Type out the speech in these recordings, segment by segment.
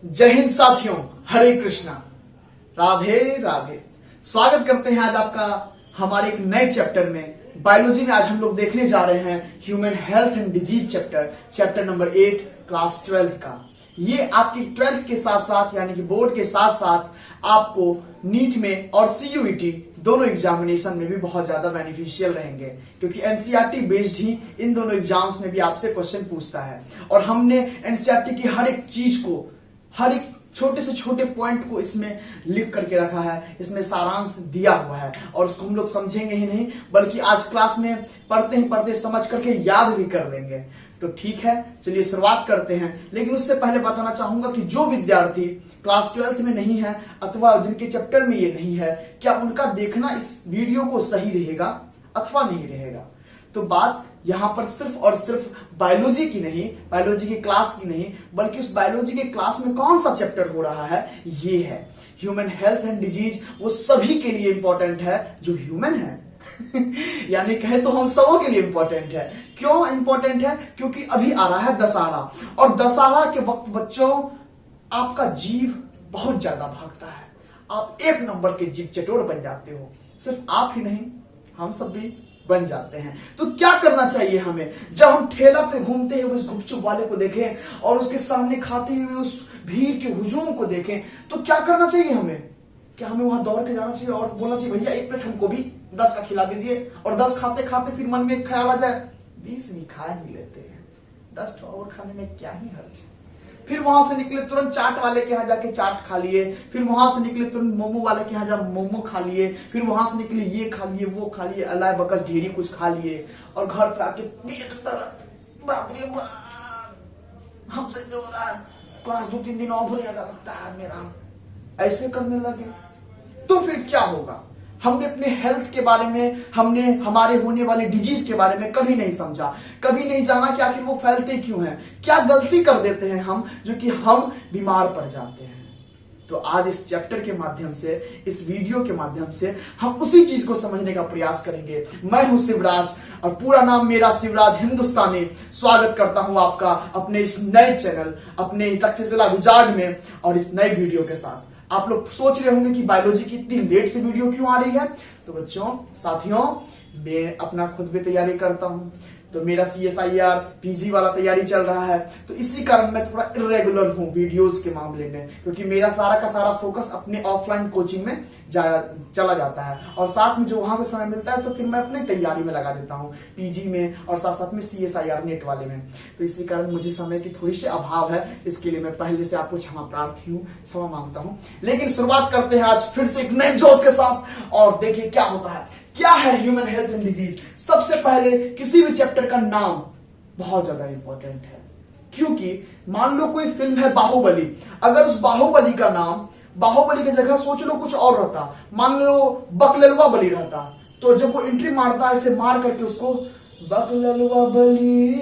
जय हिंद साथियों, हरे कृष्णा, राधे राधे। स्वागत करते हैं आज आपका हमारे एक नए चैप्टर में। बायोलॉजी में आज हम लोग देखने जा रहे हैं human health and disease chapter number 8 class 12 का। ये आपकी 12th के साथ साथ यानी कि बोर्ड के साथ साथ आपको नीट में और सीयूईटी दोनों एग्जामिनेशन में भी बहुत ज्यादा बेनिफिशियल रहेंगे, क्योंकि एनसीईआरटी बेस्ड ही इन दोनों एग्जाम्स में भी आपसे क्वेश्चन पूछता है। और हमने एनसीईआरटी की हर एक चीज को, हर एक छोटे से छोटे पॉइंट को इसमें लिख करके रखा है, इसमें सारांश दिया हुआ है और उसको हम लोग समझेंगे ही नहीं बल्कि आज क्लास में पढ़ते ही पढ़ते समझ करके याद भी कर लेंगे। तो ठीक है, चलिए शुरुआत करते हैं। लेकिन उससे पहले बताना चाहूंगा कि जो विद्यार्थी क्लास 12th में नहीं है अथवा जिनके चैप्टर में ये नहीं है, क्या उनका देखना इस वीडियो को सही रहेगा अथवा नहीं रहेगा। तो बात यहां पर सिर्फ और सिर्फ बायोलॉजी की नहीं, बायोलॉजी की क्लास की नहीं, बल्कि उस बायोलॉजी के क्लास में कौन सा चैप्टर हो रहा है ये है ह्यूमन हेल्थ एंड डिजीज। वो सभी के लिए इंपॉर्टेंट है जो ह्यूमन है यानी कहे तो हम सबों के लिए इंपॉर्टेंट है। क्यों इंपॉर्टेंट है? क्योंकि अभी आ रहा है दशहरा, और दशहरा के वक्त बच्चों आपका जीव बहुत ज्यादा भागता है। आप एक नंबर के जीव चटोर बन जाते हो। सिर्फ आप ही नहीं, हम सब भी बन जाते हैं। तो क्या करना चाहिए हमें? जब हम ठेला पे घूमते हुए उस गुपचुप वाले को देखें और उसके सामने खाते हुए उस भीड़ के हुजूम को देखें, तो क्या करना चाहिए हमें? क्या हमें वहां दौड़ के जाना चाहिए और बोलना चाहिए भैया एक प्लेट हमको भी 10 का खिला दीजिए, और 10 खाते खाते फिर मन में एक ख्याल आ जाए 20 भी खा ही लेते हैं, 10 और खाने में क्या ही हर्ज है। फिर वहां से निकले तुरंत चाट वाले के यहाँ जाके चाट खा लिए, फिर वहां से निकले तुरंत मोमो वाले के यहाँ जा मोमो खा लिए, फिर वहां से निकले ये खा लिए वो खा लिए, अलाय बकस ढेरी कुछ खा लिए, और घर पे आके पेट दर्द, बाप रे बाप, हमसे जो हो रहा है, क्लास 2-3 दिन ऑफ रहेगा लगता है मेरा, ऐसे करने लगे तो फिर क्या होगा? हमने अपने हेल्थ के बारे में, हमने हमारे होने वाले डिजीज के बारे में कभी नहीं समझा, कभी नहीं जाना कि आखिर वो फैलते क्यों हैं, क्या गलती कर देते हैं हम जो कि हम बीमार पड़ जाते हैं। तो आज इस चैप्टर के माध्यम से, इस वीडियो के माध्यम से हम उसी चीज को समझने का प्रयास करेंगे। मैं हूं शिवराज और पूरा नाम मेरा शिवराज हिंदुस्तानी। स्वागत करता हूं आपका अपने इस नए चैनल, अपने तक्षशिला विजार्ड में, और इस नए वीडियो के साथ। आप लोग सोच रहे होंगे कि बायोलॉजी की इतनी लेट से वीडियो क्यों आ रही है। तो बच्चों, साथियों, मैं अपना खुद भी तैयारी करता हूं, तो मेरा CSIR PG वाला तैयारी चल रहा है, तो इसी कारण मैं थोड़ा इरेगुलर हूं वीडियोस के मामले में, क्योंकि मेरा सारा का सारा फोकस अपने ऑफलाइन कोचिंग में चला जाता है, और साथ में जो वहां से समय मिलता है तो फिर मैं अपनी तैयारी में लगा देता हूं, PG में और साथ साथ में CSIR नेट वाले में। तो इसी कारण मुझे समय की थोड़ी सी अभाव है, इसके लिए मैं पहले से आपको क्षमा प्रार्थी हूँ, क्षमा मांगता हूँ। लेकिन शुरुआत करते हैं आज फिर से एक नए जोश के साथ, और देखिए क्या होता है। क्या है ह्यूमन हेल्थ एंड डिजीज? सबसे पहले किसी भी चैप्टर का नाम बहुत ज्यादा इंपॉर्टेंट है, क्योंकि मान लो कोई फिल्म है बाहुबली, अगर उस बाहुबली का नाम, बाहुबली की जगह सोच लो कुछ और रहता, मान लो बकललवा बली रहता, तो जब वो एंट्री मारता है इसे मार करके उसको बकललवा बली,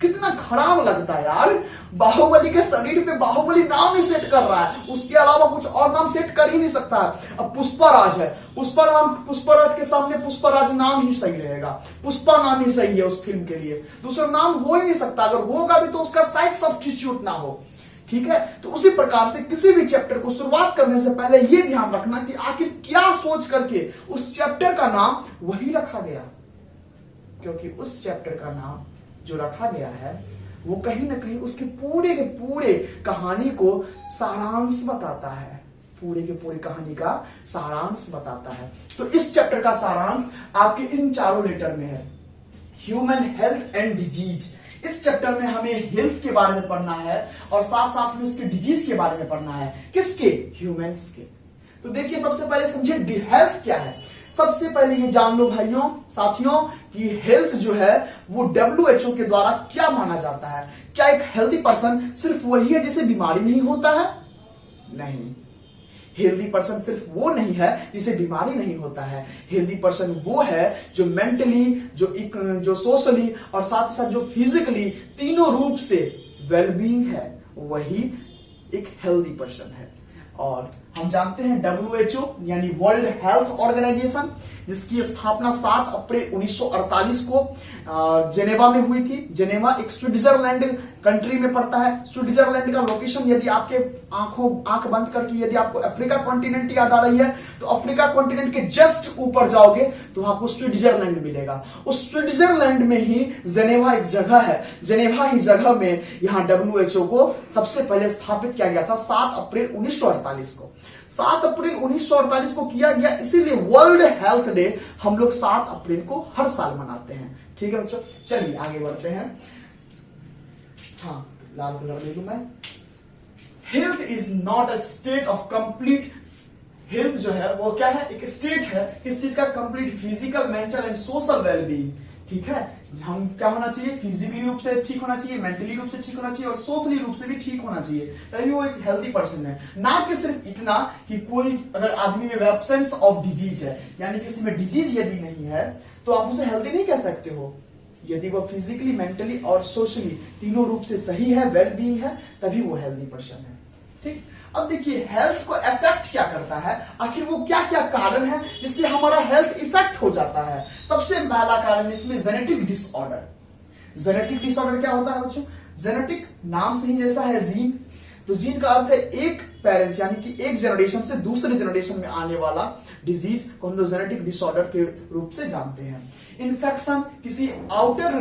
कितना खराब लगता है यार। बाहुबली के शरीर पे बाहुबली नाम ही सेट कर रहा है, उसके अलावा कुछ और नाम सेट कर ही नहीं सकता है। अब पुष्पराज है, पुष्पराज के सामने पुष्पराज नाम ही सही रहेगा, पुष्पा नाम ही सही है उस फिल्म के लिए, दूसरा नाम हो ही नहीं सकता। अगर होगा भी तो उसका शायद सब्स्टिट्यूट ना हो, ठीक है। तो उसी प्रकार से किसी भी चैप्टर को शुरुआत करने से पहले यह ध्यान रखना कि आखिर क्या सोच करके उस चैप्टर का नाम वही रखा गया, क्योंकि उस चैप्टर का नाम जो रखा गया है वो कहीं ना कहीं उसके पूरे के पूरे कहानी को सारांश बताता है, पूरे के पूरे कहानी का सारांश बताता है। तो इस चैप्टर का सारांश आपके इन चारों लेटर में है, ह्यूमन हेल्थ एंड डिजीज। इस चैप्टर में हमें हेल्थ के बारे में पढ़ना है और साथ साथ में उसके डिजीज के बारे में पढ़ना है। किसके? ह्यूमंस के। तो देखिए, सबसे पहले समझे हेल्थ क्या है। सबसे पहले ये जान लो भाइयों साथियों कि हेल्थ जो है वो WHO के द्वारा क्या माना जाता है। क्या एक हेल्दी पर्सन सिर्फ वही है जिसे बीमारी नहीं होता है? नहीं, हेल्दी पर्सन सिर्फ वो नहीं है जिसे बीमारी नहीं होता है। हेल्दी पर्सन वो है जो मेंटली, जो सोशली और साथ ही साथ जो फिजिकली, तीनों रूप से वेलबींग है, वही एक हेल्दी पर्सन है। और हम जानते हैं WHO यानी वर्ल्ड हेल्थ ऑर्गेनाइजेशन, जिसकी स्थापना 7 अप्रैल 1948 को जेनेवा में हुई थी। जेनेवा एक स्विट्जरलैंड कंट्री में पड़ता है। स्विट्जरलैंड का लोकेशन यदि आपके आंख बंद करके यदि आपको अफ्रीका कॉन्टिनेंट याद आ रही है तो अफ्रीका कॉन्टिनेंट के जस्ट ऊपर जाओगे तो आपको स्विट्जरलैंड मिलेगा। उस स्विट्जरलैंड में ही जेनेवा एक जगह है। जेनेवा ही जगह में यहाँ WHO को सबसे पहले स्थापित किया गया था 7 अप्रैल 1948 को। 7 अप्रैल 1948 को किया गया, इसीलिए वर्ल्ड हेल्थ डे हम लोग 7 अप्रैल को हर साल मनाते हैं। ठीक है बच्चों, चलिए आगे बढ़ते हैं। हाँ, लाल कलर ले लूं मैं। Health is not a state of complete, health जो है वो क्या है, एक स्टेट है किस चीज का, complete physical, mental and social wellbeing. ठीक है, हम क्या होना चाहिए, फिजिकली रूप से ठीक होना चाहिए, मेंटली रूप से ठीक होना चाहिए और सोशली रूप से भी ठीक होना चाहिए, तभी वो एक हेल्थी पर्सन है। ना कि सिर्फ इतना कि कोई अगर आदमी में एब्सेंस ऑफ डिजीज है, यानी किसी में डिजीज यदि नहीं है तो आप उसे हेल्थी नहीं कह सकते हो। यदि वो फिजिकली, मेंटली और सोशली तीनों रूप से सही है, वेल बीइंग है, तभी वो हेल्थी पर्सन है। ठीक, अब देखिए हेल्थ को इफेक्ट क्या करता है, आखिर वो क्या क्या कारण है जिससे हमारा हेल्थ इफेक्ट हो जाता है। सबसे पहला कारण इसमें जेनेटिक डिसऑर्डर। जेनेटिक डिसऑर्डर क्या होता है बच्चों, जेनेटिक नाम से ही जैसा है जीन, तो जीन का अर्थ है एक पेरेंट यानी कि एक जनरेशन से दूसरे जनरेशन में आने वाला डिजीज को हम लोग जेनेटिक डिसऑर्डर के रूप से जानते हैं। इन्फेक्शन किसी आउटर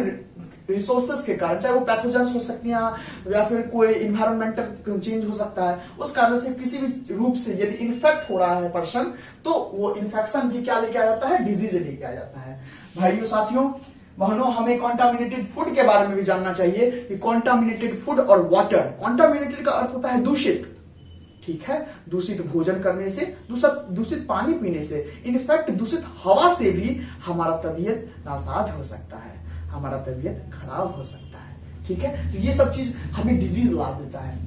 रिसोर्सेस के कारण, चाहे वो पैथोजेंस हो सकती हैं या फिर कोई इन्वायरमेंटल चेंज हो सकता है, उस कारण से किसी भी रूप से यदि इन्फेक्ट हो रहा है पर्सन तो वो इन्फेक्शन भी क्या लेके आ जाता है, डिजीज लेके आ जाता है। भाइयों साथियों बहनों, हमें कॉन्टामिनेटेड फूड के बारे में भी जानना चाहिए कि कॉन्टामिनेटेड फूड और वाटर, कॉन्टामिनेटेड का अर्थ होता है दूषित। ठीक है, दूषित भोजन करने से, दूषित पानी पीने से, इनफैक्ट दूषित हवा से भी हमारा तबीयत नासाज हो सकता है, हमारा तबीयत खराब हो सकता है। ठीक है, तो ये सब चीज हमें डिजीज ला देता है।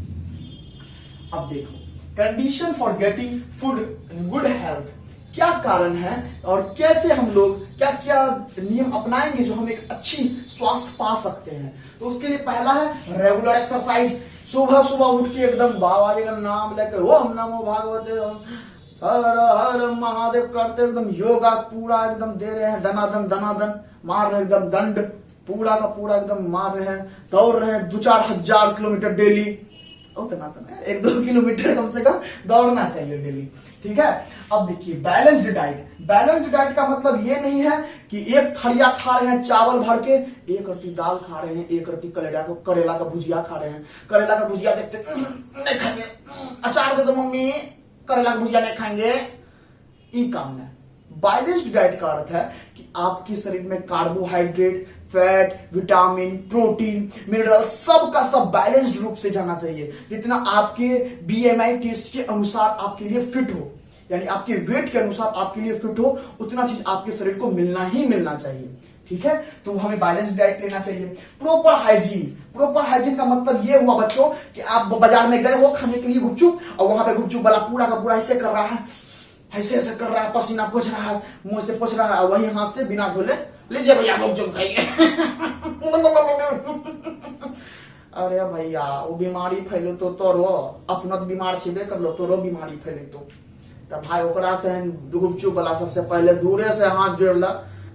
अब देखो, condition for getting food good health, क्या कारण है और कैसे हम लोग क्या क्या नियम अपनाएंगे जो हम एक अच्छी स्वास्थ्य पा सकते हैं। तो उसके लिए पहला है रेगुलर एक्सरसाइज। सुबह सुबह उठ के एकदम बाबा जी का नाम लेकर ओम नमो भागवते हर हर महादेव करते एकदम योगा पूरा एकदम दे रहे हैं, दनादन मार रहे हैं, एकदम दंड पूरा का पूरा एकदम मार रहे हैं, दौड़ रहे हैं 2-4 हजार किलोमीटर डेली। उतना तो नहीं, 1-2 किलोमीटर कम से कम दौड़ना चाहिए डेली। ठीक है, अब देखिए बैलेंस्ड डाइट। बैलेंस्ड डाइट का मतलब ये नहीं है कि एक थरिया खा रहे हैं चावल भर के, एक रत्ती दाल खा रहे हैं, एक रत्ती करेला का भुजिया खा रहे हैं। करेला का भुजिया देखते नहीं खाएंगे, अचार दे दो मम्मी, करेला का भुजिया नहीं खाएंगे, ये काम नहीं। बैलेंस्ड डाइट का अर्थ है कि आपके शरीर में carbohydrate, fat, vitamin, protein, mineral सब का सब बैलेंस्ड रूप से जाना चाहिए, जितना आपके BMI टेस्ट के अनुसार आपके लिए फिट हो, यानी आपके वेट के अनुसार आपके लिए फिट हो, उतना चीज आपके शरीर को मिलना ही मिलना चाहिए। ठीक है, तो हमें बैलेंस्ड डाइट लेना चाहिए। प्रॉपर हाइजीन, प्रॉपर हाइजीन का मतलब ये हुआ बच्चों कि आप बाजार में गए हो खाने के लिए गुपचुप, और वहां पे गुपचुप वाला पूरा का पूरा ऐसे कर रहा है, ऐसे कर रहा है, पसीना पोछ रहा है, मुंह से पोछ रहा है, वही हाथ से बिना धोले लीजिए भैया गुपचुप खाइए। अरे भैया वो बीमारी फैले तो तोरो अपना बीमार छेबे कर लो, तोरो बीमारी फैले तो भाई ओकरा से गुपचुप वाला सबसे पहले दूरे से हाथ जोड़ला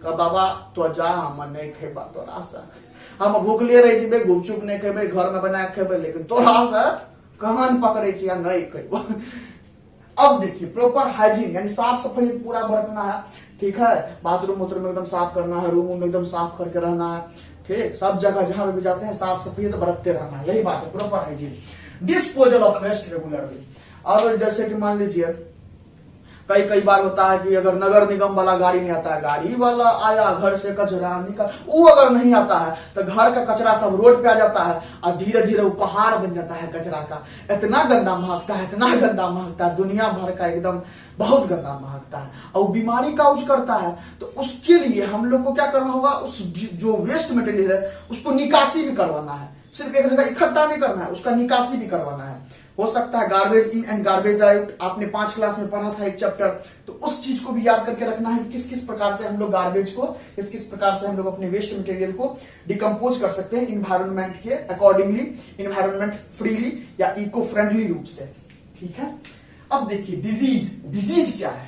का बाबा तो जा, हम नहीं खेबा तोरा से, हम भूखले रह जेबे, गुपचुप नहीं खेबे, घर में बना के खेबे, लेकिन तोरा से कान पकड़े छी या नहीं खेबो। अब देखिए प्रॉपर हाइजीन यानी साफ सफाई पूरा बरतना है। ठीक है, बाथरूम में एकदम साफ करना है, रूम में एकदम साफ करके रहना है। ठीक, सब जगह जहां भी जाते हैं साफ सफाई तो बरतते रहना है, यही बात है proper hygiene. Disposal of waste regularly. अब जैसे कि मान लीजिए कई बार होता है कि अगर नगर निगम वाला गाड़ी नहीं आता है, गाड़ी वाला आया घर से कचरा निकाल, वो अगर नहीं आता है तो घर का कचरा सब रोड पे आ जाता है और धीरे धीरे वो पहाड़ बन जाता है कचरा का। इतना गंदा महकता है, इतना गंदा महकता है, दुनिया भर का एकदम बहुत गंदा महकता है और बीमारी काउज करता है। तो उसके लिए हम लोग को क्या करना होगा, उस जो वेस्ट मटेरियल है उसको निकासी भी करवाना है, सिर्फ एक जगह इकट्ठा नहीं करना है, उसका निकासी भी करवाना है। हो सकता है garbage in and garbage out, आपने 5 क्लास में पढ़ा था एक चैप्टर, तो उस चीज को भी याद करके रखना है कि किस किस प्रकार से हम लोग गार्बेज को, किस किस प्रकार से हम लोग अपने वेस्ट मटेरियल को डिकम्पोज कर सकते हैं इन्वायरमेंट के अकॉर्डिंगली, इन्वायरमेंट फ्रीली या इको फ्रेंडली रूप से। ठीक है, अब देखिए डिजीज क्या है,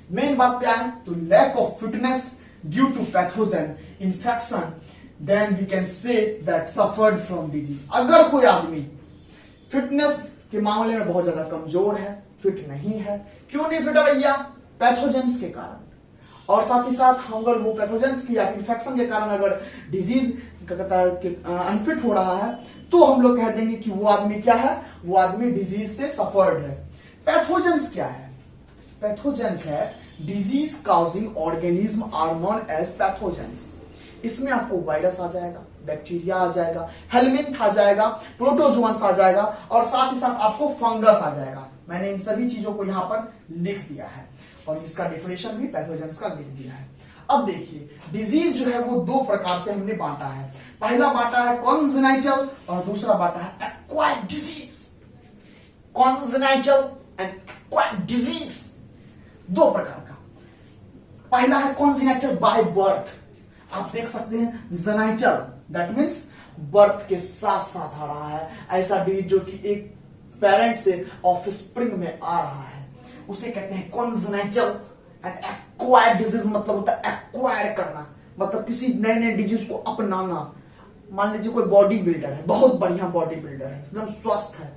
मेन बात क्या है, तो lack of fitness due to pathogen infection, then we can say that suffered from disease. अगर कोई आदमी फिटनेस के मामले में बहुत ज्यादा कमजोर है, फिट नहीं है, क्यों नहीं फिट है भैया, पैथोजेंस के कारण, और साथ ही साथ हम अगर वो पैथोजेंस की या इन्फेक्शन के कारण अगर डिजीज अनफिट हो रहा है, तो हम लोग कह देंगे कि वो आदमी क्या है, वो आदमी डिजीज से सफर्ड है। पैथोजेंस क्या है, पैथोजेंस है disease causing organism are known as pathogens. इसमें आपको वायरस आ जाएगा, बैक्टीरिया आ जाएगा, हेलमिंथ आ जाएगा, प्रोटोजोन्स आ जाएगा, और साथ ही साथ आपको फंगस आ जाएगा। मैंने इन सभी चीजों को यहां पर लिख दिया है और इसका डेफिनेशन भी पैथोजेंस का लिख दिया है। अब देखिए डिजीज जो है वो दो प्रकार से हमने बांटा है, पहला बांटा है कॉन्जेनाइटल और दूसरा बांटा है acquired disease. Congenital and acquired disease दो प्रकार का, पहला है कॉन्जेनाइटल बाय बर्थ, आप देख सकते हैं जेनाइटल, दैट मीन्स बर्थ के साथ साथ आ रहा है, ऐसा डिजीज जो कि एक पेरेंट से ऑफस्प्रिंग में आ रहा है, उसे कहते हैं कॉन्जेनाइटल। एंड एक्वायर्ड डिजीज मतलब होता है एक्वायर करना, मतलब किसी नए नए डिजीज को अपनाना। मान लीजिए कोई बॉडी बिल्डर है, बहुत बढ़िया बॉडी बिल्डर है, एकदम स्वस्थ है,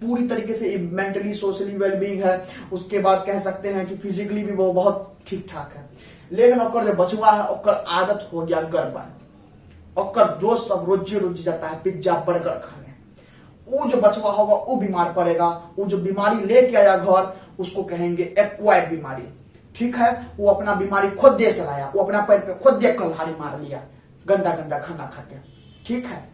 पूरी तरीके से मेंटली सोशली वेलबींग है, उसके बाद कह सकते हैं कि फिजिकली भी वो बहुत ठीक ठाक है, लेकिन ओकर जो बचवा है ओकर आदत हो गया गड़बड़, ओकर दोस्त सब रोज जाता है पिज्जा बर्गर खाने, वो जो बचवा होगा वो बीमार पड़ेगा, वो जो बीमारी लेके आया घर उसको कहेंगे एक्वायर्ड बीमारी। ठीक है, वो अपना बीमारी खुद दे से लाया, वो अपना पैर पे खुद दे कल्हाड़ी मार लिया गंदा गंदा खाना खाते। ठीक है,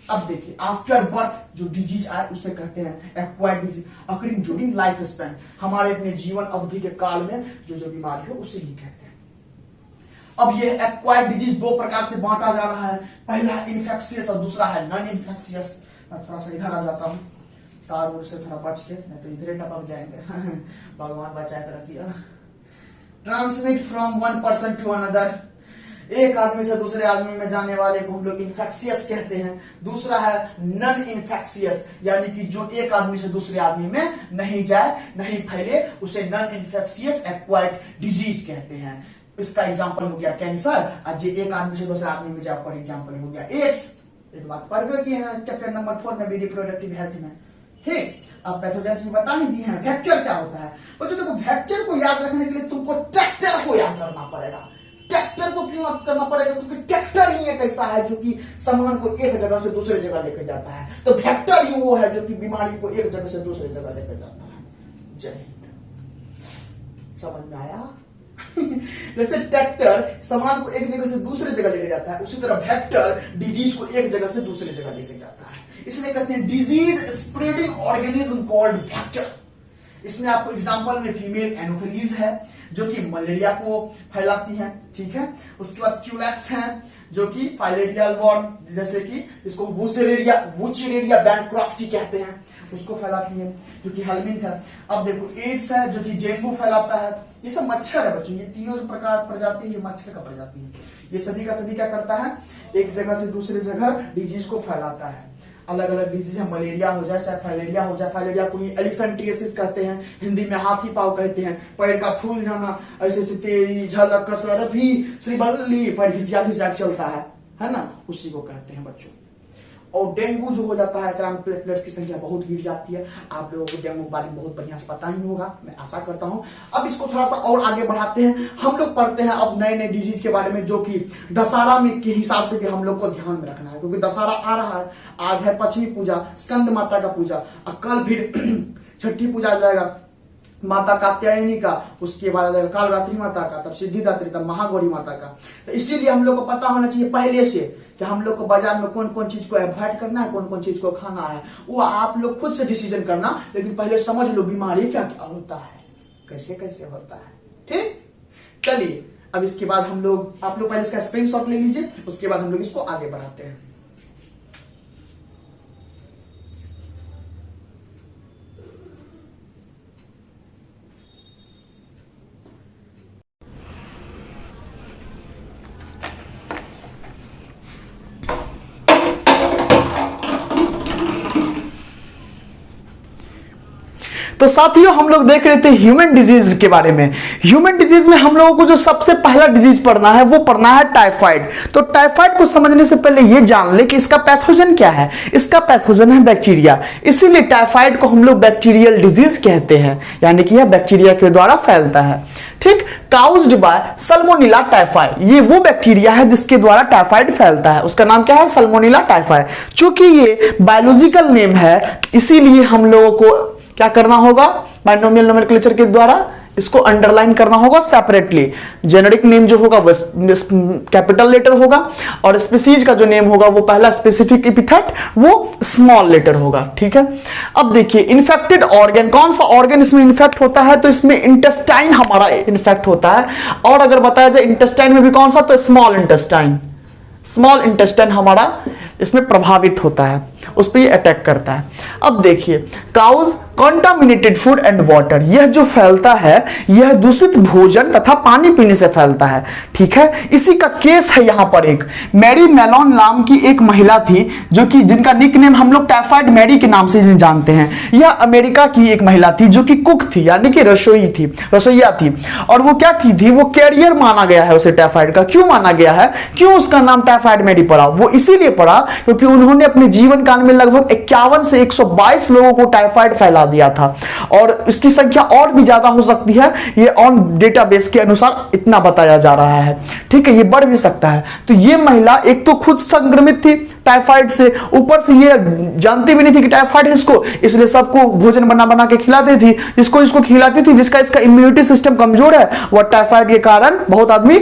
अब देखिए आफ्टर बर्थ जो डिजीज आए उसे कहते हैं acquired disease occurring during life span, हमारे अपने जीवन अवधि के काल में जो बीमारी हो उसे ही कहते हैं। अब ये एक्वायर्ड डिजीज दो प्रकार से बांटा जा रहा है, पहला है इन्फेक्शियस और दूसरा है नॉन इन्फेक्शियस। मैं थोड़ा सा इधर आ जाता हूँ, तार उर से थोड़ा बच के, नहीं तो इधर टपक जाएंगे भगवान बचा कर रखिए। Transmit from one person to another, एक आदमी से दूसरे आदमी में जाने वाले को हम लोग इन्फेक्शियस कहते हैं। दूसरा है नॉन इन्फेक्शियस, यानी कि जो एक आदमी से दूसरे आदमी में नहीं जाए, नहीं फैले, उसे नॉन इन्फेक्शियस एक्वायर्ड डिजीज कहते हैं। इसका एग्जांपल हो गया कैंसर, आज एक आदमी से दूसरे आदमी में जाए, फॉर एग्जांपल हो गया एड्स। एक बात पढ़ गए कि चैप्टर नंबर 4 में भी रिप्रोडक्टिव हेल्थ में। ठीक, अब पैथोजेंस में बता ही दिए हैं। वेक्टर क्या होता है बच्चों, देखो वेक्टर को याद रखने के लिए तुमको ट्रैक्टर को याद करना पड़ेगा। ट्रैक्टर को क्यों याद करना पड़ेगा, क्योंकि ट्रैक्टर ही एक ऐसा है जो कि सामान को एक जगह से दूसरे जगह लेकर जाता है, तो वेक्टर ही वो है जो कि बीमारी को एक जगह से दूसरे जगह लेकर जाता है। जय हिंद, समझ में आया जैसे ट्रैक्टर सामान को एक जगह से दूसरे जगह लेके जाता है, उसी तरह वेक्टर डिजीज को एक जगह से दूसरे जगह लेके जाता है, इसलिए कहते हैं disease spreading organism called vector. इसमें आपको एग्जांपल में फीमेल एनोफिलीज है जो कि मलेरिया को फैलाती है। ठीक है, उसके बाद क्यूलैक्स है जो कि फाइलेरियल वॉर्म, जैसे कि इसको वुचेरेरिया बैंक्रॉफ्टी कहते हैं, उसको फैलाती है, जो कि हेलमिंथ है। अब देखो एड्स है जो कि डेंगू फैलाता है। ये सब मच्छर है बच्चों, ये तीनों जो प्रकार प्रजाति है मच्छर का प्रजाति है, ये सभी का सभी क्या करता है, एक जगह से दूसरे जगह डिजीज को फैलाता है। अलग अलग डिजीज है, मलेरिया हो जाए चाहे फाइलेरिया हो जाए, फाइलेरिया को एलिफेंटियासिस कहते हैं, हिंदी में हाथी पाव कहते हैं, पैर का फूल जाना, ऐसे से तेरी झलक कसर भी श्रीबल्ली पर घिसिया चलता है ना, उसी को कहते हैं बच्चों। और डेंगू जो हो जाता है, क्राइम प्लेटलेट्स की संख्या बहुत गिर जाती है। आप लोगों को डेंगू के बारे में बहुत बढ़िया से पता ही होगा, मैं आशा करता हूं। अब इसको थोड़ा सा और आगे बढ़ाते हैं, हम लोग पढ़ते हैं अब नए नए डिजीज के बारे में, जो कि दशहरा में के हिसाब से भी हम लोग को ध्यान में रखना है, क्योंकि दशहरा आ रहा है। आज है पश्चिमी पूजा, स्कंद माता का पूजा, और कल फिर छठी पूजा आ जाएगा माता कात्यायनी का, उसके बाद आ जाएगा कालरात्रि माता का, तब सिद्धिदात्री, तब महागौरी माता का। तो इसीलिए हम लोग को पता होना चाहिए पहले से कि हम लोग को बाजार में कौन कौन चीज को अवॉइड करना है, कौन कौन चीज को खाना है, वो आप लोग खुद से डिसीजन करना, लेकिन पहले समझ लो बीमारी क्या क्या होता है, कैसे कैसे होता है। ठीक, चलिए अब इसके बाद हम लोग, आप लोग पहले इसका स्क्रीनशॉट ले लीजिए, उसके बाद हम लोग इसको आगे बढ़ाते हैं। तो साथियों हम लोग देख रहे थे ह्यूमन डिजीज के बारे में। ह्यूमन डिजीज में हम लोगों को जो सबसे पहला डिजीज पढ़ना है वो पढ़ना है टाइफाइड। तो टाइफाइड को समझने से पहले ये जान ले कि इसका पैथोजन क्या है। इसका पैथोजन है बैक्टीरिया, इसीलिए टाइफाइड को हम लोग बैक्टीरियल डिजीज कहते हैं, यानी कि यह बैक्टीरिया के द्वारा फैलता है। ठीक, काउज्ड बाय सल्मोनेला टाइफाई, ये वो बैक्टीरिया है जिसके द्वारा टाइफाइड फैलता है। उसका नाम क्या है? Salmonella typhi. चूंकि ये बायोलॉजिकल नेम है इसीलिए हम लोगों को क्या करना होगा? बाइनोमियल नोमेनक्लेचर के द्वारा इसको अंडरलाइन करना होगा सेपरेटली। जेनेरिक नेम जो होगा वो कैपिटल लेटर होगा और स्पीसीज का जो नेम होगा वो पहला स्पेसिफिक एपिथेट वो स्मॉल लेटर होगा। ठीक है, अब देखिए इन्फेक्टेड ऑर्गन, कौन सा ऑर्गन इसमें इन्फेक्ट होता है? तो इसमें इंटेस्टाइन हमारा इन्फेक्ट होता है। और अगर बताया जाए इंटेस्टाइन में भी कौन सा, तो स्मॉल इंटेस्टाइन। स्मॉल इंटेस्टाइन हमारा इसमें प्रभावित होता है, उस पर अटैक करता है। अब देखिए cause contaminated food and water, यह जो फैलता है यह दूषित भोजन तथा पानी पीने से फैलता है। ठीक है, इसी का केस है यहां पर एक मैरी मेलोन नाम की एक महिला थी जो कि जिनका निकनेम हम लोग टाइफाइड मैरी के नाम से जानते हैं। यह अमेरिका की एक महिला थी जो कि कुक थी, यानी कि रसोइया थी। और वो क्या की थी? वो कैरियर माना गया है उसे टाइफाइड का। क्यों माना गया है? क्यों उसका नाम टाइफाइड मैरी पड़ा? वो इसीलिए पड़ा क्योंकि उन्होंने अपने जीवन काल में लगभग 51 से 122 लोगों को टाइफाइड फैला दिया था। और इसकी संख्या और भी ज्यादा हो सकती है, ये ऑन डेटाबेस के अनुसार इतना बताया जा रहा है। ठीक है, ये बढ़ भी सकता है। तो ये महिला एक तो खुद संक्रमित थी टाइफाइड से, ऊपर से ये जानती भी नहीं थी कि टाइफाइड है इसको, इसलिए सबको भोजन बना बना के खिलाती थी, इसको खिलाती थी। जिसका इसका इम्यूनिटी सिस्टम कमजोर है वह टाइफाइड के कारण बहुत आदमी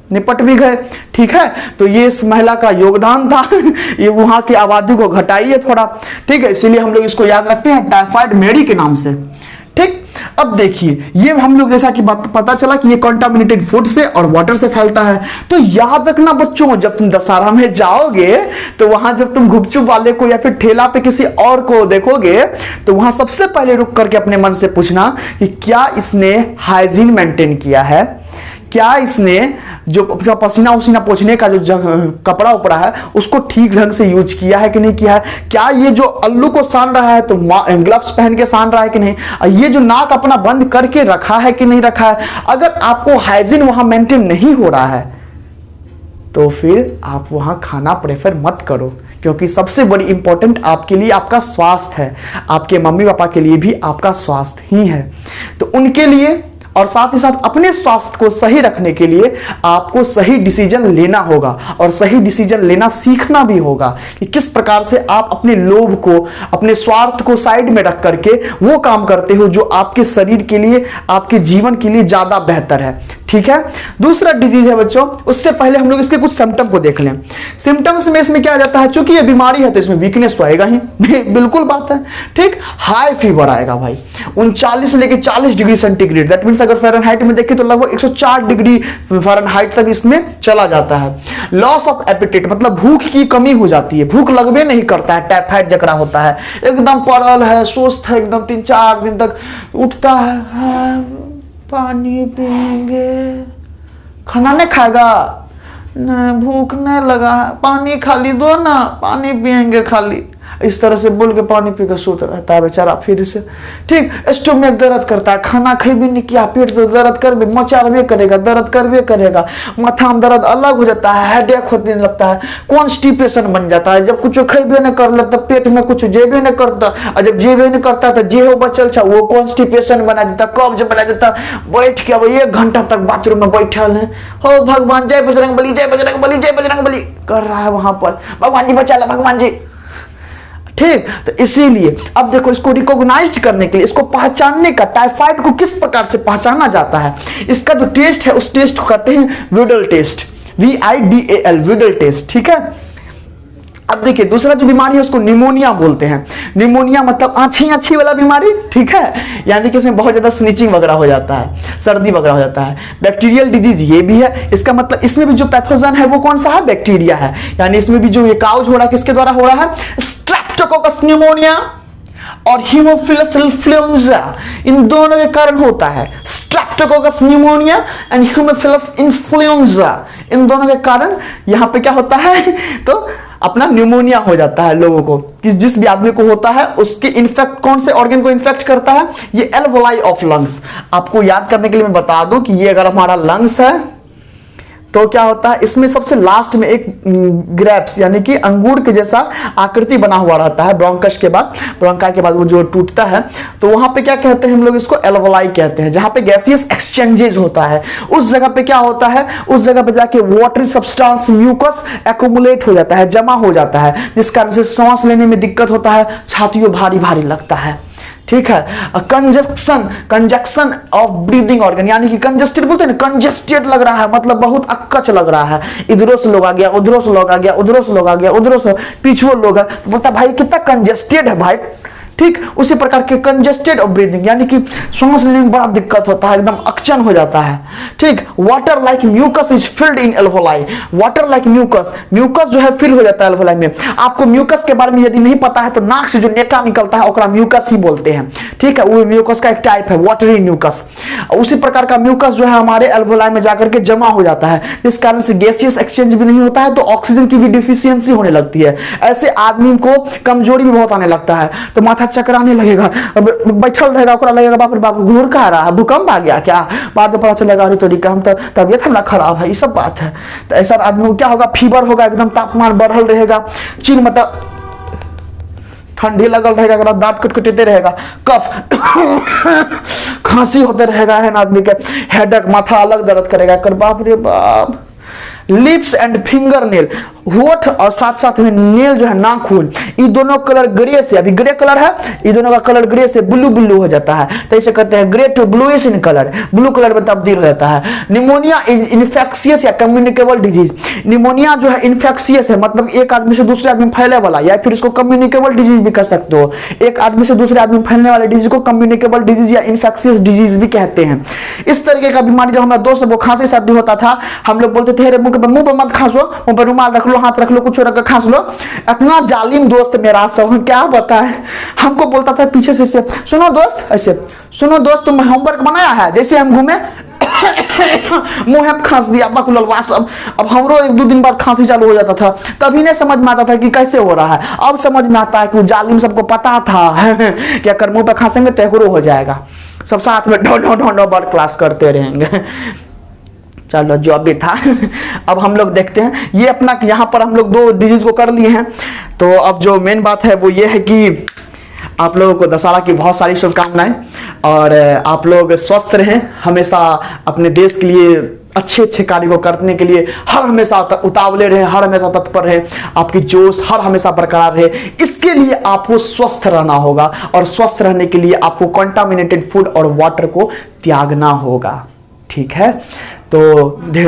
निपट भी गए। ठीक है, तो ये इस महिला का योगदान था ये वहां की आबादी को घटाई है थोड़ा। ठीक है, इसीलिए हम लोग इसको याद रखते हैं टाइफाइड मैरी के नाम से। ठीक, अब देखिए ये हम लोग जैसा कि पता चला कि ये कंटामिनेटेड फूड से और वाटर से फैलता है। तो याद रखना बच्चों, जब तुम दशहरा में जाओगे तो वहां जब तुम गुपचुप वाले को या फिर ठेला पे किसी और को देखोगे तो वहां सबसे पहले रुक करके अपने मन से पूछना कि क्या इसने हाइजीन मेंटेन किया है, क्या इसने जो पसीना उसीना पोंछने का जो कपड़ा उपड़ा है उसको ठीक ढंग से यूज किया है कि नहीं किया है, क्या ये जो अल्लू को सान रहा है तो ग्लव्स पहन के सान रहा है कि नहीं, ये जो नाक अपना बंद करके रखा है कि नहीं रखा है। अगर आपको हाइजीन वहां मेंटेन नहीं हो रहा है तो फिर आप वहां खाना प्रेफर मत करो, क्योंकि सबसे बड़ी इंपॉर्टेंट आपके लिए आपका स्वास्थ्य है, आपके मम्मी पापा के लिए भी आपका स्वास्थ्य ही है। तो उनके लिए और साथ ही साथ अपने स्वास्थ्य को सही रखने के लिए आपको सही डिसीजन लेना होगा और सही डिसीजन लेना सीखना भी होगा कि किस प्रकार से आप अपने लोभ को, अपने स्वार्थ को साइड में रख करके वो काम करते हो जो आपके शरीर के लिए, आपके जीवन के लिए ज्यादा बेहतर है। ठीक है, दूसरा डिजीज है बच्चों, उससे पहले हम लोग इसके कुछ सिम्टम को देख लें। सिम्टम्स में इसमें क्या आ जाता है, चूंकि ये बीमारी है तो इसमें वीकनेस तो आएगा ही बिल्कुल बात है। ठीक, हाई फीवर आएगा भाई, 39 से लेकर 40 डिग्री सेंटीग्रेड, दैट मींस अगर फ़ारेनहाइट में देखें तो लगभग 104 डिग्री फ़ारेनहाइट तक इसमें चला जाता है। लॉस ऑफ एपेटाइट, मतलब भूख की कमी हो जाती है, भूख लगभग नहीं करता है। टाइफाइड जकड़ा होता है एकदम पड़ल है, सुस्त है एकदम, 3-4 दिन तक उठता है पानी पिएंगे, खाना नहीं खाएगा, नहीं भूख नहीं लगा, पानी खाली दो ना, पानी पिएंगे खाली, इस तरह से बोल के पानी पी के सोता रहता है बेचारा। फिर से ठीक स्टोमक दर्द करता है, खाना खाई भी नहीं किया, पेट तो दर्द कर भी मचारवे करेगा, दर्द करवे करेगा, माथा में दर्द अलग हो जाता है, हेडेक होने लगता है, कॉन्स्टिपेशन बन जाता है। जब कुछ खेबे नहीं कर लगता, पेट में कुछ जेबे नहीं करता, और जब जेबे नहीं करता तो जे हो बचल छा वो कॉन्स्टिपेशन बना देता, कब्ज बना देता। बैठ के अब 1 घंटा तक बाथरूम में बैठल है, हो भगवान जय बजरंग बली, जय बजरंग बली, जय बजरंग बली कर रहा है वहां पर, भगवान जी बचा ला, भगवान जी। ठीक, तो इसीलिए अब देखो इसको रिकॉग्नाइज करने के लिए, इसको पहचानने का, टाइफाइड को किस प्रकार से पहचाना जाता है, इसका जो टेस्ट है उस टेस्ट को कहते हैं Widal test, VIDAL, Widal test. ठीक है, अब देखिए दूसरा जो बीमारी है उसको निमोनिया बोलते हैं। निमोनिया मतलब आछी वाला बीमारी। ठीक है, यानी कि इसमें बहुत ज्यादा स्नीचिंग वगैरह हो जाता है, सर्दी वगैरह हो जाता है। बैक्टीरियल डिजीज ये भी है, इसका मतलब इसमें भी जो पैथोजन है वो कौन सा है, बैक्टीरिया है। यानी इसमें भी जो ये काउज हो रहा है किसके द्वारा हो रहा है, स्ट्रेप्टोकोकस निमोनिया और हीमोफिलस इन्फ्लुएंजा, इन दोनों के कारण होता है। Streptococcus pneumonia and Haemophilus influenza, इन दोनों के कारण यहां पे क्या होता है, तो अपना न्यूमोनिया हो जाता है लोगों को, कि जिस भी आदमी को होता है उसके इन्फेक्ट कौन से ऑर्गन को इन्फेक्ट करता है, ये एल्वोलाई ऑफ लंग्स। आपको याद करने के लिए मैं बता दूं कि ये अगर हमारा लंग्स है तो क्या होता है, इसमें सबसे लास्ट में एक ग्रेप्स यानी कि अंगूर के जैसा आकृति बना हुआ रहता है ब्रोंकस के बाद, ब्रोंकाई के बाद वो जो टूटता है, तो वहां पे क्या कहते हैं हम लोग इसको, एल्वोलाई कहते हैं। जहां पे गैसियस एक्सचेंजेज होता है उस जगह पे क्या होता है, उस जगह पे जाके वाटरी सब्सटेंस म्यूकस एक्युमुलेट हो जाता है, जमा हो जाता है, जिस कारण से सांस लेने में दिक्कत होता है, छातियों भारी भारी लगता है। ठीक है, कंजक्शन ऑफ ब्रीदिंग ऑर्गन, यानी कि कंजेस्टेड बोलते हैं ना, कंजेस्टेड लग रहा है, मतलब बहुत अक्कच लग रहा है, इधरों से लोग आ गया, उधरों से लोग आ गया, उधरों से लोग आ गया, उधरों से पीछे लोग है, तो बोलता भाई कितना कंजेस्टेड है भाई। ठीक, उसी प्रकार के कंजेस्टेड ऑफ ब्रीदिंग, यानी कि सांस लेने में बड़ा दिक्कत होता है, एकदम अकचन हो जाता है। ठीक, water like mucus is filled in alveoli, water like mucus, mucus जो है फिल हो जाता है एल्वोलाई में। आपको म्यूकस के बारे में यदि नहीं पता है तो नाक से जो नेटा निकलता है ओकरा म्यूकस ही बोलते हैं। ठीक है, वो म्यूकस का एक टाइप है, वाटरी म्यूकस। उसी प्रकार का म्यूकस जो है हमारे एल्वोलाई में जाकर के जमा हो जाता है, जिस कारण से गैसियस एक्सचेंज भी नहीं होता है, तो ऑक्सीजन की भी डिफिशियंसी होने लगती है। ऐसे आदमी को कमजोरी भी बहुत आने लगता है, तो माथा चकराने लगेगा, बैठल रहेगा, ओकरा लगेगा बाप रे बाप घूर का रहा है, भूकंप आ गया क्या, बाद में पता चलेगा अरे तरीका हम तो तबियत हमरा खराब है, ये सब बात है। तो ऐसा आदमी को क्या होगा, फीवर होगा, एकदम तापमान बढ़ल रहेगा, चीन मतलब ठंडी लगल रहेगा, अगर दांत कटकटाते रहेगा, कफ खांसी होते रहेगा है ना, आदमी के हेडेक, माथा अलग दर्द करेगा, कर बाप रे बाप। लिप्स एंड फिंगर नेल, होठ और साथ साथ में नेल जो है नाखून, ये दोनों कलर ग्रे से, अभी ग्रे कलर है, ये दोनों का कलर ग्रे से ब्लू ब्लू हो जाता है, तो इसे कहते हैं grey to bluish in colour, blue colour में तब्दील हो जाता है। निमोनिया इन्फेक्शियस या कम्युनिकेबल डिजीज, निमोनिया जो है इन्फेक्शियस है, मतलब एक आदमी से दूसरे आदमी फैलने वाला, या फिर इसको कम्युनिकेबल डिजीज भी कह सकते हो। एक आदमी से दूसरे आदमी फैलने वाले डिजीज को कम्युनिकेबल डिजीज या इन्फेक्शियस डिजीज भी कहते हैं। इस तरीके का बीमारी जब हमारा दोस्त वो खांसी सर्दी होता था, हम लोग बोलते थे मुंह पर मत खांसो, मुंह पर रुमाल रख लो, हाथ रख लो, कुछ रख खांस लो। इतना जालिम दोस्त मेरा सब, क्या बताए, हमको बोलता था पीछे से सुनो दोस्त, ऐसे सुनो दोस्त तुम होमवर्क बनाया है, जैसे हम घूमे मुंह खांस दिया बकुलवा सब। अब हमरो एक दो दिन बाद खांसी चालू हो जाता था, तभी नहीं समझ में आता था कि कैसे हो रहा है। अब समझ में आता है कि जालिम सबको पता था कि अगर मुंह पर खांसेंगे तो एकरो हो जाएगा, सब साथ में ढो बर्ड क्लास करते रहेंगे। चलो जो अभी था अब हम लोग देखते हैं, ये अपना यहाँ पर हम लोग दो डिजीज को कर लिए हैं, तो अब जो मेन बात है वो ये है कि आप लोगों को दशहरा की बहुत सारी शुभकामनाएं, और आप लोग स्वस्थ रहें, हमेशा अपने देश के लिए अच्छे अच्छे कार्य को करने के लिए हर हमेशा उतावले रहें, हर हमेशा तत्पर रहें, आपकी जोश हर हमेशा बरकरार रहे। इसके लिए आपको स्वस्थ रहना होगा, और स्वस्थ रहने के लिए आपको कंटामिनेटेड फूड और वाटर को त्यागना होगा। ठीक है, तो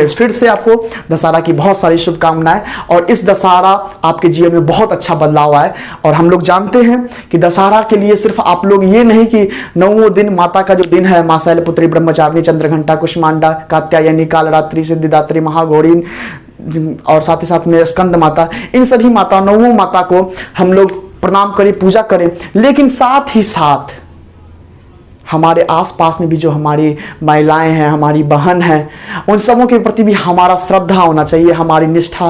फिर से आपको दशहरा की बहुत सारी शुभकामनाएं, और इस दशहरा आपके जीवन में बहुत अच्छा बदलाव आए। और हम लोग जानते हैं कि दशहरा के लिए सिर्फ आप लोग ये नहीं कि 9वें दिन माता का जो दिन है, माँ शैलपुत्री ब्रह्मचारिणी चंद्रघंटा कुष्मांडा कात्यायनी कालरात्रि सिद्धिदात्री महागौरी, और साथ ही साथ में स्कंद माता, इन सभी माता 9 माता को हम लोग प्रणाम करें, पूजा करें, लेकिन साथ ही साथ हमारे आसपास में भी जो हमारी महिलाएं हैं, हमारी बहन हैं, उन सबों के प्रति भी हमारा श्रद्धा होना चाहिए, हमारी निष्ठा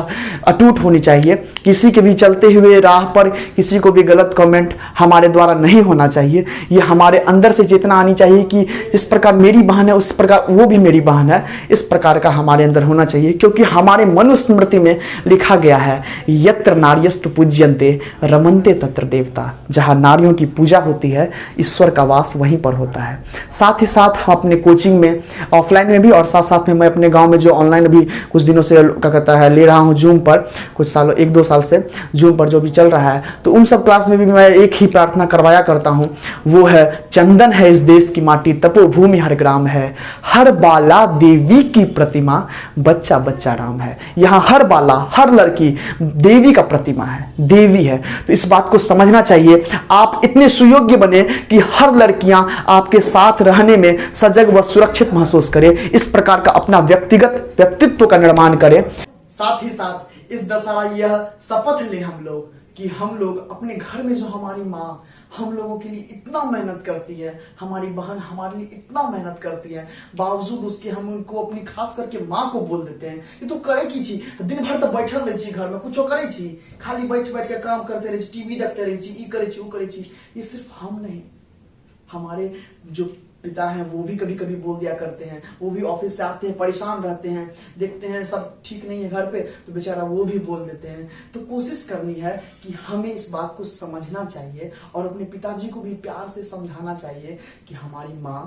अटूट होनी चाहिए। किसी के भी चलते हुए राह पर किसी को भी गलत कमेंट हमारे द्वारा नहीं होना चाहिए। ये हमारे अंदर से चेतना आनी चाहिए कि इस प्रकार मेरी बहन है, उस प्रकार वो भी मेरी बहन है, इस प्रकार का हमारे अंदर होना चाहिए। क्योंकि हमारे मनुस्मृति में लिखा गया है, यत्र नार्यस्तु पूज्यन्ते रमन्ते तत्र देवता, जहाँ नारियों की पूजा होती है ईश्वर का वास वहीं पर होता है। साथ ही साथ हम अपने कोचिंग में ऑफलाइन में भी, और साथ साथ में मैं अपने गांव में जो ऑनलाइन अभी कुछ दिनों से क्या कहता है ले रहा हूं जूम पर, कुछ सालों 1-2 साल से जूम पर जो भी चल रहा है, तो उन सब क्लास में भी मैं एक ही प्रार्थना करवाया करता हूं, वो है चंदन है इस देश की माटी, तपोभूमि हर ग्राम है, हर बाला देवी की प्रतिमा, बच्चा बच्चा राम है। यहाँ हर बाला, हर लड़की देवी का प्रतिमा है, देवी है। तो इस बात को समझना चाहिए, आप इतने सुयोग्य बने कि हर लड़कियां आपके साथ रहने में सजग व सुरक्षित महसूस करें। इस प्रकार का अपना व्यक्तिगत व्यक्तित्व का निर्माण करें। साथ ही साथ इस दशहरा यह शपथ लें हम लोग कि हम लोग अपने घर में जो हमारी माँ, हम लोगों के लिए इतना मेहनत करती है, हमारी बहन हमारे लिए इतना मेहनत करती है, बावजूद उसके हम उनको अपनी खास करके माँ को बोल देते हैं ये तो करे की छी, दिन भर तो बैठल रही छी घर में, कुछ करे छी, खाली बैठ बैठ के काम करते रही, टीवी देखते रही छी, ई करे छी वो करे छी। ये सिर्फ हम नहीं, हमारे जो पिता हैं वो भी कभी कभी बोल दिया करते हैं। वो भी ऑफिस से आते हैं, परेशान रहते हैं, देखते हैं सब ठीक नहीं है घर पे, तो बेचारा वो भी बोल देते हैं। तो कोशिश करनी है कि हमें इस बात को समझना चाहिए और अपने पिताजी को भी प्यार से समझाना चाहिए कि हमारी माँ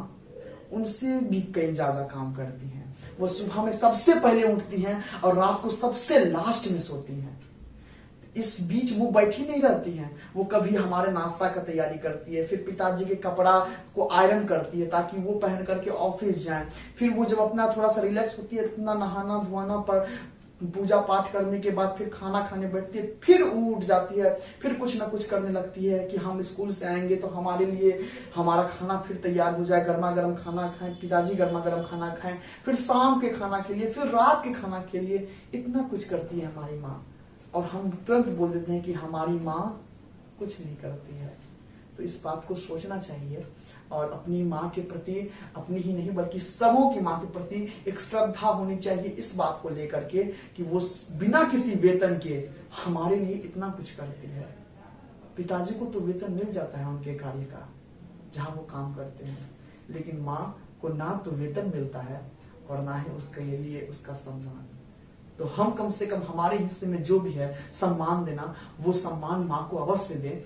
उनसे भी कहीं ज्यादा काम करती हैं। वो सुबह में सबसे पहले उठती हैं और रात को सबसे लास्ट में सोती हैं। इस बीच वो बैठी नहीं रहती हैं, वो कभी हमारे नाश्ता का तैयारी करती है, फिर पिताजी के कपड़ा को आयरन करती है ताकि वो पहन करके ऑफिस जाएं। फिर वो जब अपना थोड़ा सा रिलैक्स होती है, इतना नहाना धोना पर पूजा पाठ करने के बाद फिर खाना खाने बैठती है, फिर उठ जाती है, फिर कुछ ना कुछ करने लगती है कि हम स्कूल से आएंगे तो हमारे लिए हमारा खाना फिर तैयार हो जाए, गर्मा गर्म खाना खाएं, पिताजी गर्मा गर्म खाना खाएं, फिर शाम के खाना के लिए, फिर रात के खाना के लिए, इतना कुछ करती है हमारी माँ। और हम तुरंत बोल देते हैं कि हमारी माँ कुछ नहीं करती है। तो इस बात को सोचना चाहिए और अपनी माँ के प्रति, अपनी ही नहीं बल्कि सबों की माँ के प्रति एक श्रद्धा होनी चाहिए इस बात को लेकर के कि वो बिना किसी वेतन के हमारे लिए इतना कुछ करती है। पिताजी को तो वेतन मिल जाता है उनके कार्य का जहां वो काम करते हैं, लेकिन माँ को ना तो वेतन मिलता है और ना ही उसके लिए उसका सम्मान। तो हम कम से कम हमारे हिस्से में जो भी है सम्मान देना, वो सम्मान माँ को अवश्य दे,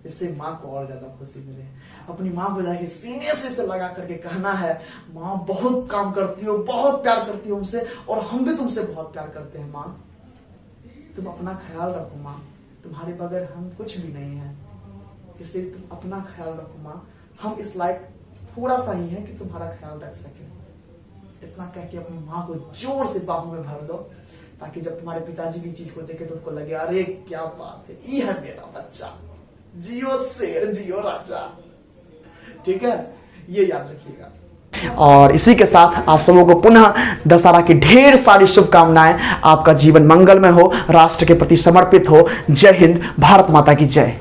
इससे माँ को और ज्यादा खुशी मिले। अपनी माँ को जाके सीने से लगा करके कहना है, माँ बहुत काम करती हो, बहुत प्यार करती हो हमसे और हम भी तुमसे बहुत प्यार करते हैं। माँ तुम अपना ख्याल रखो, माँ तुम्हारे बगैर हम कुछ भी नहीं है, इससे तुम अपना ख्याल रखो माँ। हम इस लायक थोड़ा सा ही है कि तुम्हारा ख्याल रख सके। इतना कह के अपनी माँ को जोर से बाहों में भर दो ताकि जब तुम्हारे पिताजी की चीज को देखे तो उनको लगे अरे क्या बात है, ये है मेरा बच्चा, जियो शेर जियो राजा। ठीक है, ये याद रखिएगा। और इसी के साथ आप सबों को पुनः दशहरा की ढेर सारी शुभकामनाएं। आपका जीवन मंगलमय हो, राष्ट्र के प्रति समर्पित हो। जय हिंद, भारत माता की जय।